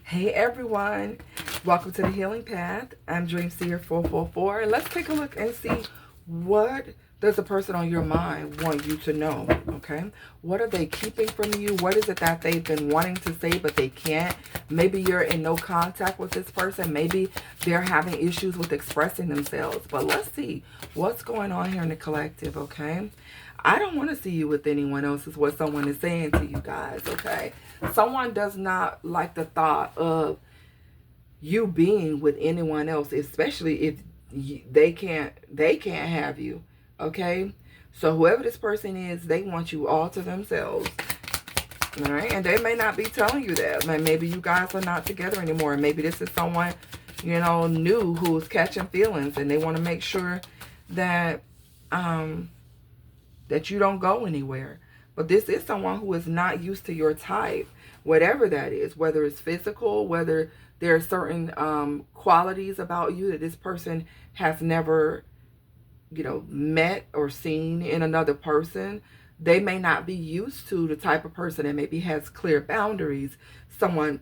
Hey everyone, welcome to the Healing Path. I'm Dream Seer 444. Let's take a look and see what does the person on your mind want you to know, okay? What are they keeping from you? What is it that they've been wanting to say but they can't? Maybe you're in no contact with this person. Maybe they're having issues with expressing themselves. But let's see what's going on here in the collective, okay? I don't want to see you with anyone else is what someone is saying to you guys, okay? Someone does not like the thought of you being with anyone else, especially if they can't have you, okay? So whoever this person is, they want you all to themselves, all right? And they may not be telling you that. Maybe you guys are not together anymore. Maybe this is someone, new who's catching feelings, and they want to make sure that that you don't go anywhere. But this is someone who is not used to your type, whatever that is, whether it's physical, whether there are certain qualities about you that this person has never, met or seen in another person. They may not be used to the type of person that maybe has clear boundaries, someone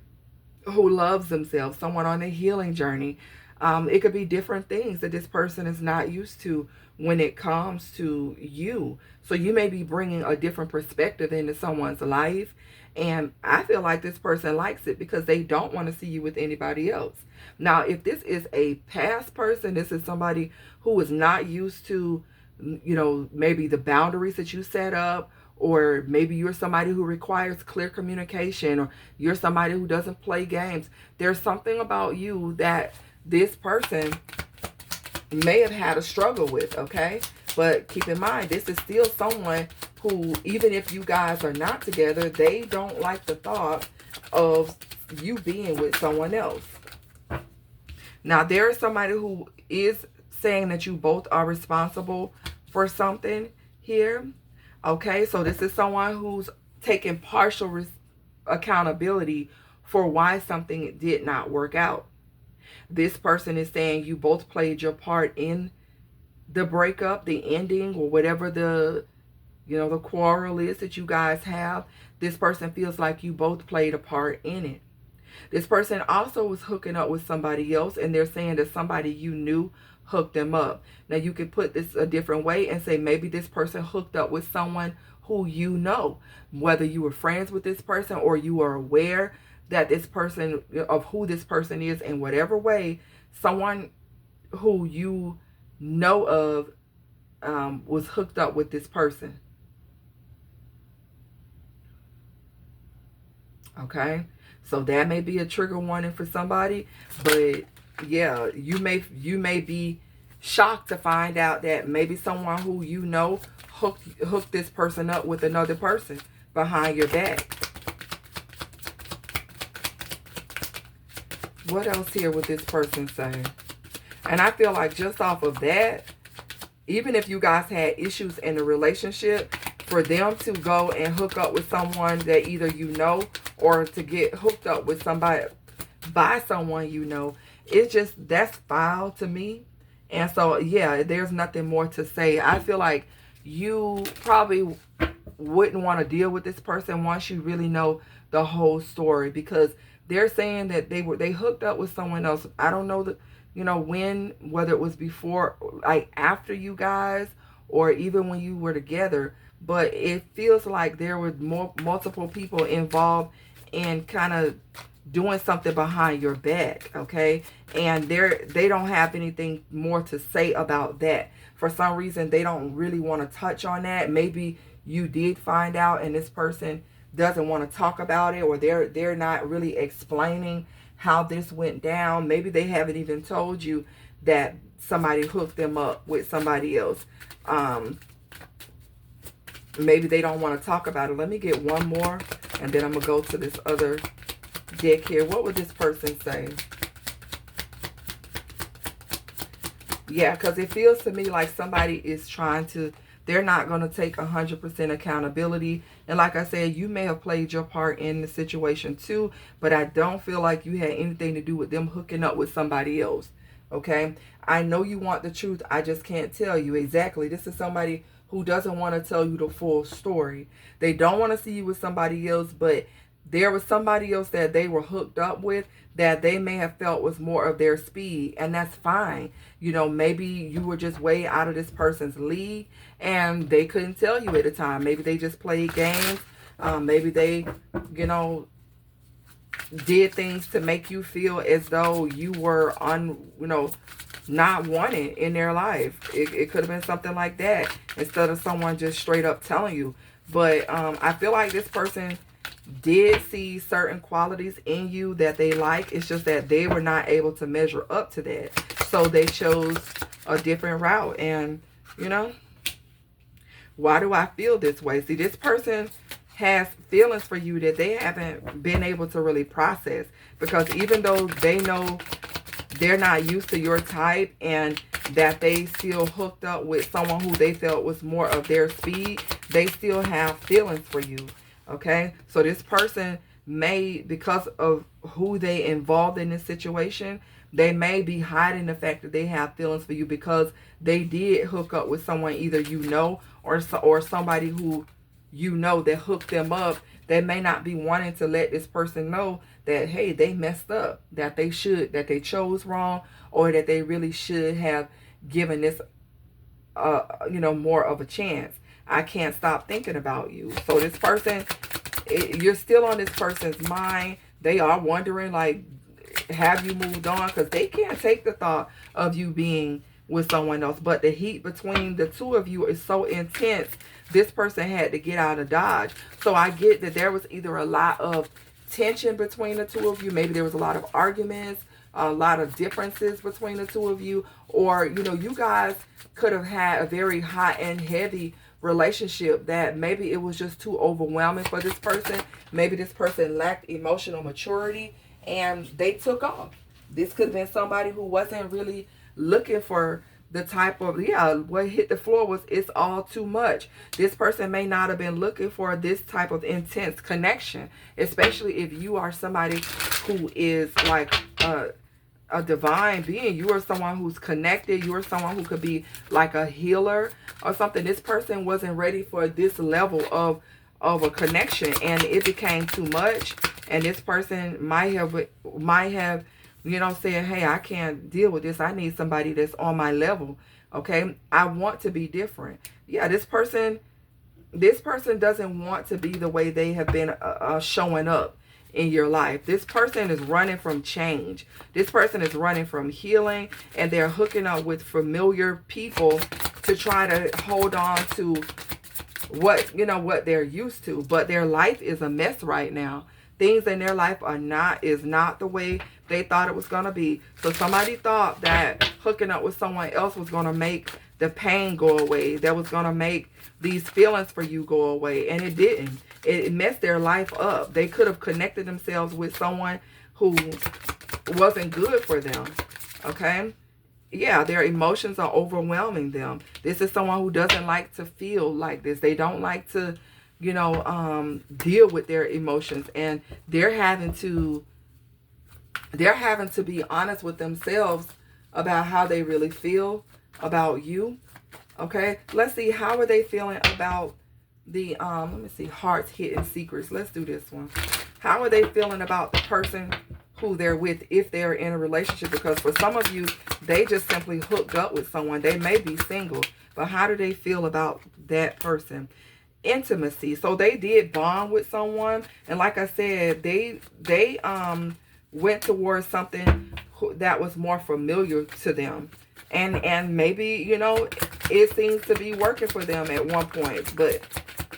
who loves themselves, someone on a healing journey. It could be different things that this person is not used to when it comes to you. So you may be bringing a different perspective into someone's life. And I feel like this person likes it because they don't want to see you with anybody else. Now, if this is a past person, this is somebody who is not used to, maybe the boundaries that you set up, or maybe you're somebody who requires clear communication, or you're somebody who doesn't play games. There's something about you that this person may have had a struggle with, okay? But keep in mind, this is still someone who, even if you guys are not together, they don't like the thought of you being with someone else. Now, there is somebody who is saying that you both are responsible for something here, okay? So this is someone who's taking partial accountability for why something did not work out. This person is saying you both played your part in the breakup, the ending, or whatever the quarrel is that you guys have. This person feels like you both played a part in it. This person also was hooking up with somebody else, and they're saying that somebody you knew hooked them up. Now, you could put this a different way and say maybe this person hooked up with someone who you know, whether you were friends with this person or you are aware that this person, of who this person is in whatever way, someone who you know of was hooked up with this person. Okay, so that may be a trigger warning for somebody, but yeah, you may be shocked to find out that maybe someone who you know hooked this person up with another person behind your back. What else here would this person say? And I feel like just off of that, even if you guys had issues in the relationship, for them to go and hook up with someone that either you know or to get hooked up with somebody by someone you know, it's just, that's foul to me. And so, yeah, there's nothing more to say. I feel like you probably wouldn't want to deal with this person once you really know the whole story, because they're saying that they hooked up with someone else. I don't know that, when, whether it was before, like after you guys, or even when you were together, but it feels like there were multiple people involved in kind of doing something behind your back, okay? And they don't have anything more to say about that. For some reason, they don't really want to touch on that. Maybe you did find out and this person doesn't want to talk about it, or they're not really explaining how this went down. Maybe they haven't even told you that somebody hooked them up with somebody else. Maybe they don't want to talk about it. Let me get one more, and then I'm going to go to this other deck here. What would this person say? Yeah, because it feels to me like somebody is trying to, they're not going to take 100% accountability. And like I said, you may have played your part in the situation too, but I don't feel like you had anything to do with them hooking up with somebody else. Okay? I know you want the truth. I just can't tell you exactly. This is somebody who doesn't want to tell you the full story. They don't want to see you with somebody else, but there was somebody else that they were hooked up with that they may have felt was more of their speed, and that's fine. You know, maybe you were just way out of this person's league and they couldn't tell you at the time. Maybe they just played games. Maybe they, you know, did things to make you feel as though you were not wanted in their life. It could have been something like that instead of someone just straight up telling you. But I feel like this person did see certain qualities in you that they like. It's just that they were not able to measure up to that. So they chose a different route. And, you know, why do I feel this way? See, this person has feelings for you that they haven't been able to really process. Because even though they know they're not used to your type and that they still hooked up with someone who they felt was more of their speed, they still have feelings for you. Okay, so this person may, because of who they involved in this situation, they may be hiding the fact that they have feelings for you because they did hook up with someone either you know or somebody who you know that hooked them up. They may not be wanting to let this person know that, hey, they messed up, that they chose wrong, or that they really should have given this more of a chance. I can't stop thinking about you. So this person, you're still on this person's mind. They are wondering, like, have you moved on? Because they can't take the thought of you being with someone else. But the heat between the two of you is so intense, this person had to get out of Dodge. So I get that there was either a lot of tension between the two of you. Maybe there was a lot of arguments, a lot of differences between the two of you. Or, you know, you guys could have had a very hot and heavy relationship that maybe it was just too overwhelming for this person. Maybe this person lacked emotional maturity and they took off. This could have been somebody who wasn't really looking for the type of, what hit the floor was, it's all too much. This person may not have been looking for this type of intense connection, especially if you are somebody who is like a divine being. You are someone who's connected. You are someone who could be like a healer or something. This person wasn't ready for this level of a connection, and it became too much. And this person might have said, hey, I can't deal with this. I need somebody that's on my level. Okay, I want to be different. Yeah, this person doesn't want to be the way they have been showing up in your life. This person is running from change. This person is running from healing, and they're hooking up with familiar people to try to hold on to what they're used to. But their life is a mess right now. Things in their life is not the way they thought it was going to be. So somebody thought that hooking up with someone else was going to make the pain go away, that was going to make these feelings for you go away, and it didn't. It messed their life up. They could have connected themselves with someone who wasn't good for them. Okay, yeah, their emotions are overwhelming them. This is someone who doesn't like to feel like this. They don't like to deal with their emotions, and they're having to be honest with themselves about how they really feel about you. Okay, let's see, how are they feeling about the let me see, hearts, hidden secrets. Let's do this one. How are they feeling about the person who they're with, if they're in a relationship? Because for some of you, they just simply hooked up with someone. They may be single, but how do they feel about that person? Intimacy. So they did bond with someone, and like I said, they went towards something that was more familiar to them, and maybe it seems to be working for them at one point. But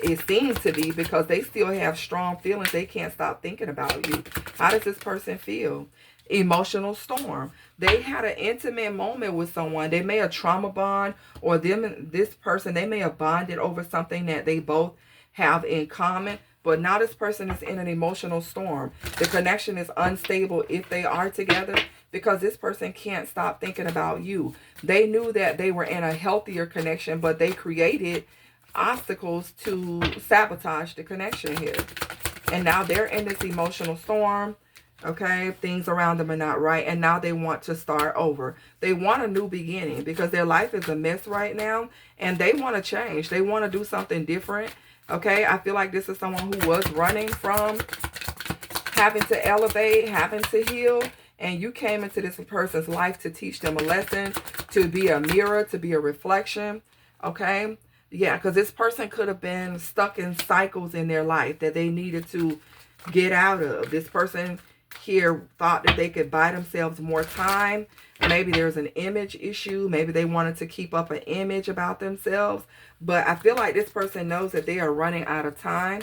it seems to be because they still have strong feelings. They can't stop thinking about you. How does this person feel? Emotional storm. They had an intimate moment with someone. They may have trauma bond, or this person, they may have bonded over something that they both have in common. But now this person is in an emotional storm. The connection is unstable if they are together, because this person can't stop thinking about you. They knew that they were in a healthier connection, but they created obstacles to sabotage the connection here. And now they're in this emotional storm. Okay, things around them are not right, and now they want to start over. They want a new beginning because their life is a mess right now, and they want to change. They want to do something different. Okay, I feel like this is someone who was running from having to elevate, having to heal. And you came into this person's life to teach them a lesson, to be a mirror, to be a reflection. Okay? Yeah, because this person could have been stuck in cycles in their life that they needed to get out of. This person here thought that they could buy themselves more time. Maybe there's an image issue. Maybe they wanted to keep up an image about themselves. But I feel like this person knows that they are running out of time.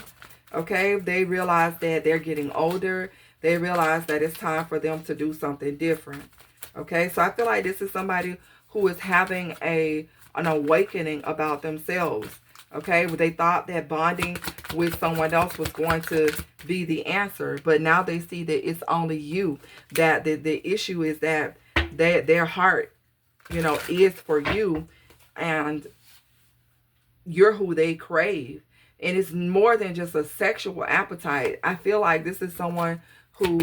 Okay? They realize that they're getting older. They realize that it's time for them to do something different. Okay? So I feel like this is somebody who is having an awakening about themselves. Okay? They thought that bonding with someone else was going to be the answer. But now they see that it's only you. That the issue is that their heart, you know, is for you. And you're who they crave. And it's more than just a sexual appetite. I feel like this is someone who,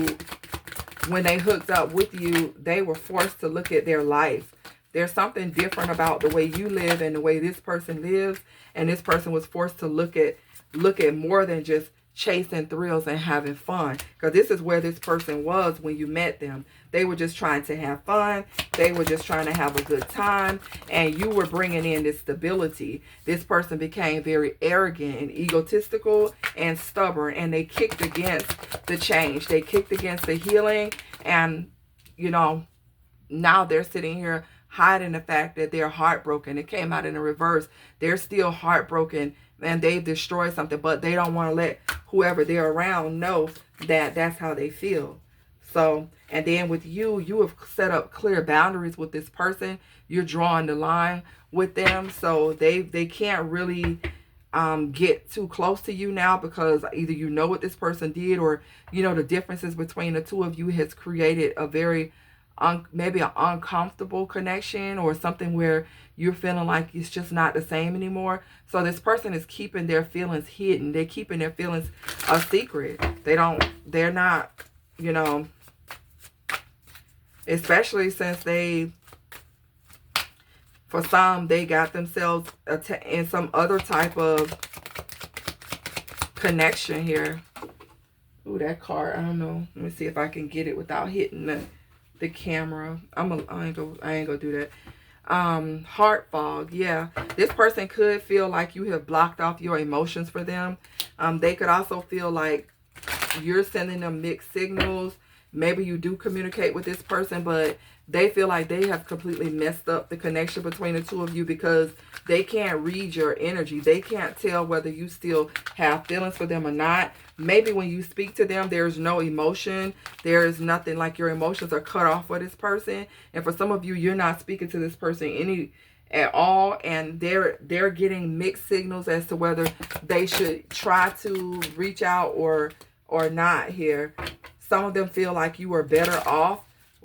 when they hooked up with you, they were forced to look at their life. There's something different about the way you live and the way this person lives. And this person was forced to look at more than just chasing thrills and having fun. Because this is where this person was when you met them. They were just trying to have fun. They were just trying to have a good time. And you were bringing in this stability. This person became very arrogant and egotistical and stubborn. And they kicked against the change. They kicked against the healing. And, you know, now they're sitting here hiding the fact that they're heartbroken. It came out in the reverse. They're still heartbroken and they've destroyed something, but they don't want to let whoever they're around know that that's how they feel. So, and then with you, you have set up clear boundaries with this person. You're drawing the line with them. So they can't really get too close to you now, because either you know what this person did, or, you know, the differences between the two of you has created a very maybe an uncomfortable connection, or something where you're feeling like it's just not the same anymore. So this person is keeping their feelings hidden. They're keeping their feelings a secret. They're not, you know, especially since for some, they got themselves in some other type of connection here. Ooh, that card, I don't know. Let me see if I can get it without hitting the camera. I ain't gonna do that. Heart fog. Yeah, this person could feel like you have blocked off your emotions for them. They could also feel like you're sending them mixed signals. Maybe you do communicate with this person, but they feel like they have completely messed up the connection between the two of you, because they can't read your energy. They can't tell whether you still have feelings for them or not. Maybe when you speak to them, there's no emotion. There's nothing, like your emotions are cut off for this person. And for some of you, you're not speaking to this person at all, and they're getting mixed signals as to whether they should try to reach out or not here. Some of them feel like you are better off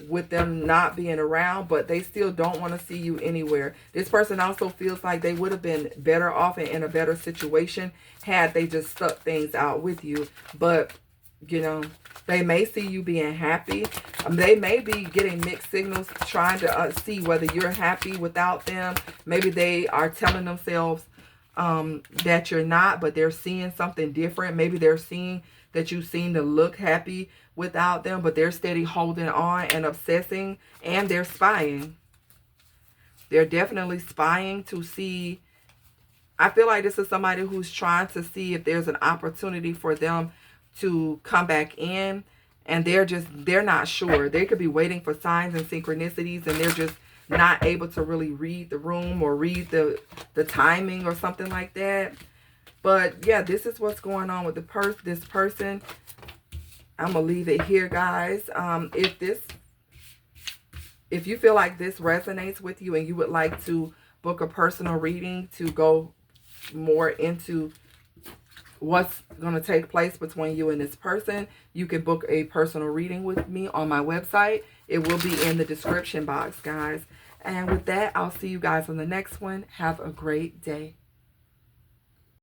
with them not being around, but they still don't want to see you anywhere. This person also feels like they would have been better off and in a better situation had they just stuck things out with you. But, you know, they may see you being happy. They may be getting mixed signals, trying to see whether you're happy without them. Maybe they are telling themselves that you're not, but they're seeing something different. Maybe they're seeing that you seem to look happy without them, but they're steady holding on and obsessing, and they're spying. They're definitely spying to see. I feel like this is somebody who's trying to see if there's an opportunity for them to come back in, and they're not sure. They could be waiting for signs and synchronicities, and they're just not able to really read the room or read the timing or something like that. But yeah, this is what's going on with this person. I'm gonna leave it here, guys. If you feel like this resonates with you and you would like to book a personal reading to go more into what's going to take place between you and this person, you can book a personal reading with me on my website. It will be in the description box, guys. And with that, I'll see you guys on the next one. Have a great day.